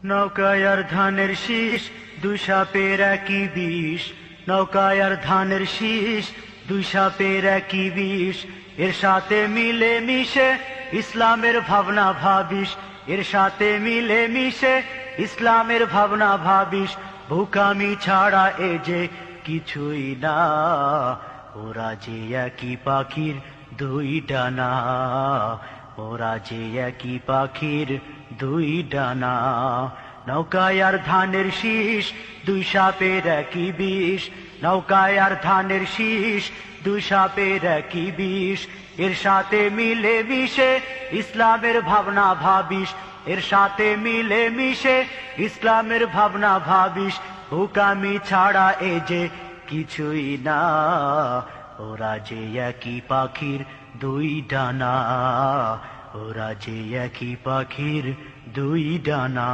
নৌকায় আর ধানের শীষ, দুই সাপের একই বিষ। নৌকায় আর ধানের শীষ, দুই সাপের একই বিষ। এর সাথে মিলে মিশে ইসলামের ভাবনা ভাবিস। এর সাথে মিলে মিশে ইসলামের ভাবনা ভাবিস। ভুকামি ছাড়া এ যে কিছুই না, ওরা যে একই পাখির দুই ডানা। ওরা যে একই পাখির দুই ডানা। নৌকায় আর ধানের শীষ, দুই সাপের একই বিষ। নৌকায় আর ধানের শীষ, দুই সাপের একই বিষ। এর সাথে মিলে মিশে ইসলামের ভাবনা ভাবিস। এর সাথে মিলে মিশে ইসলামের ভাবনা ভাবিস। হুকামি ছাড়া এ যে কিছুই না, ওরা যে একই পাখির দুই ডানা। ওরা যে একই পাখির দুই ডানা।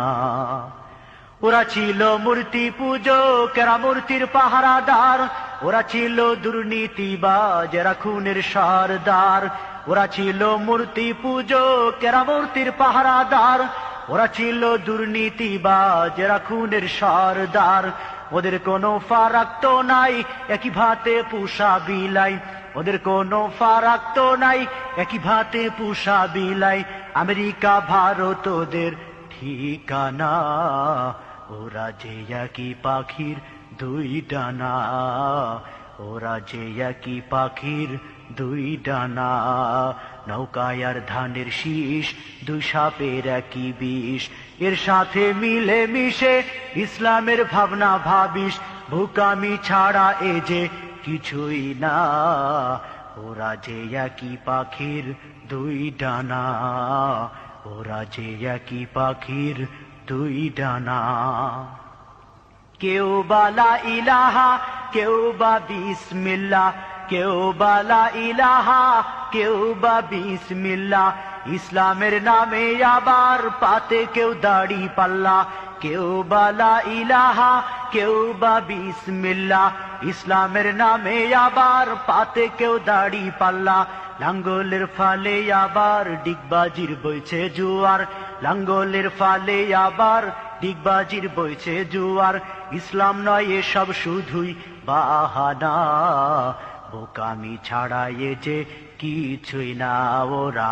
ওরা ছিল মূর্তি পূজক, এরা মূর্তির পাহারাদার। ওরা ছিল দুর্নীতিবাজ, এরা খুনের সরদার। ওরা ছিল মূর্তি পূজক, এরা মূর্তির পাহারাদার। ওরা ছিল দুর্নীতিবাজ, এরা খুনের সরদার। ওদের কোনো ফারাক তো নাই, একই ভাতে পুষা বিলাই। ওদের কোনো ফারাক তো নাই, একই ভাতে পুষা বিলাই। আমেরিকা ভারত ওদের ঠিকানা। ওরা যে একই পাখির দুই ডানা। ওরা যে একই পাখির দুই ডানা। নৌকায় আর ধানের শীষ, দুই সাপের একই বিষ। এর সাথে মিলে মিশে ইসলামের ভাবনা ভাবিস। ভুকামি ছাড়া এ যে কিছুই না, ওরা যে একই পাখির দুই ডানা। ওরা যে একই পাখির দুই ডানা। কেউ বালা ইলাহা, কেউ বা বিসমিল্লাহ। কেউ বালা ইলাহা, কেউ বা বিসমিল্লাহ। ইসলামের নামে আবার পাতে কেউ দাড়ি পাল্লা। কেউ বালা ইলাহা, কেউ বা বিসমিল্লাহ। ইসলামের নামে আবার পাতে কেউ দাড়ি পাল্লা। লাঙ্গলের ফালে আবার ডিগবাজির বইছে জুয়ার। লাঙ্গলের ফালে আবার ডিগবাজির বইছে জুয়ার। ইসলাম নয় এসব শুধুই বাহানা, বোকামি ছাড়া এ যে কিছুই না। ওরা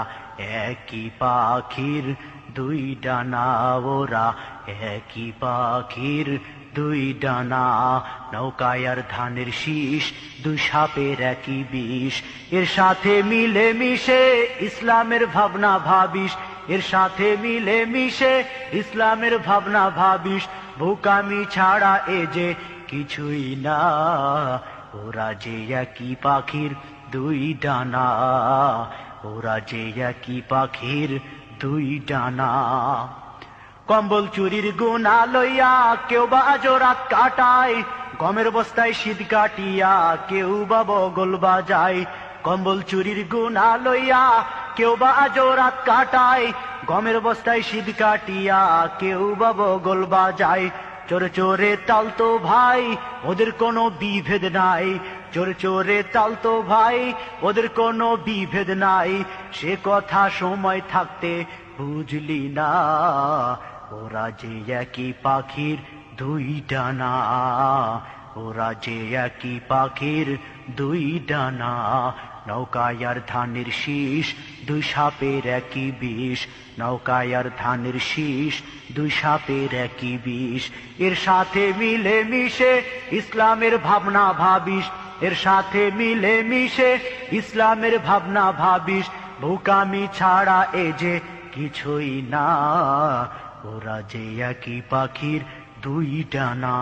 একই পাখির দুই ডানা। ওরা একই পাখির দুই ডানা। নৌকায় আর ধানের শীষ, দুই সাপের একই বিষ। এর সাথে মিলে মিশে ইসলামের ভাবনা ভাবিস। এর সাথে মিলে মিশে ইসলামের ভাবনা ভাবিস। বোকামি ছাড়া এ যে কিছুই না, ওরা যে একই পাখির দুই ডানা। ওরা যে একই পাখির দুই ডানা। কম্বল চুরির গুণা লইয়া কেউ বা আজো রাত কাটায়। গমের বস্তায় শীত কাটিয়া কেউ বা বগল বাজায়। কম্বল চুরির গুণা লইয়া কেউ বা আজো রাত কাটায়। গমের বস্তায় শীত কাটিয়া কেউ বা বগল বাজায়। চোরে চোরে তালতো ভাই, ওদের কোনো বিভেদ নাই। চোরে চোরে তালতো ভাই, ওদের কোনো বিভেদ নাই। সে কথা সময় থাকতে বুঝলি না, ওরা যে একই পাখির দুই ডানা। ওরা যে একই পাখির দুই ডানা। নৌকায় আর ধানের শীষ, দুই সাপের একই বিষ। নৌকায় আর ধানের শীষ, দুই সাপের একই বিষ। এর সাথে মিলে মিশে ইসলামের ভাবনা ভাবিস। এর সাথে মিলে মিশে ইসলামের ভাবনা ভাবিস। বোকামি ছাড়া এ যে কিছুই না, ওরা যে একই পাখির দুই ডানা।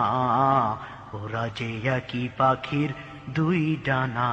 ওরা যে একই পাখির দুই ডানা।